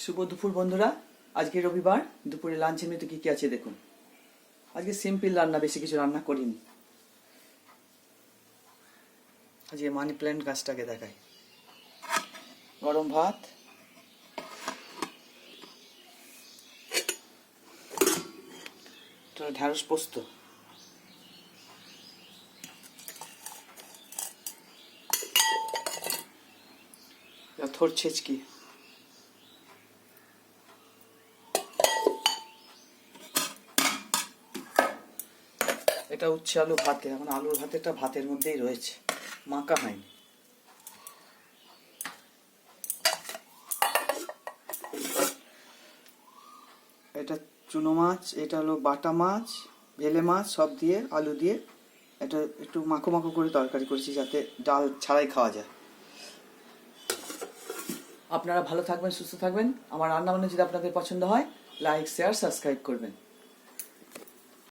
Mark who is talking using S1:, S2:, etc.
S1: শুভ দুপুর বন্ধুরা। আজকে রবিবার, দুপুরে লাঞ্চের মেনুতে কি আছে দেখুন। আজকে সিম্পল রান্না, বেশি কিছু রান্না করিনি। আজকে মানি প্ল্যান্ট গাছটাকে দেখাই। গরম ভাত, ঢ্যাঁড়স পোস্ত, থোর ছেচকি, এটা উচ্ছে আলু ভাতে। এখন আলুর ভাতেটা ভাতের মধ্যেই রয়েছে, মাখা হয়নি। এটা চুনো মাছ, এটা হলো বাটা মাছ, ভেলে মাছ, সব দিয়ে আলু দিয়ে এটা একটু মাখো মাখো করে তরকারি করেছি, যাতে ডাল ছাড়াই খাওয়া যায়। আপনারা ভালো থাকবেন, সুস্থ থাকবেন। আমার রান্না বান্না যদি আপনাদের পছন্দ হয়, লাইক, শেয়ার, সাবস্ক্রাইব করবেন।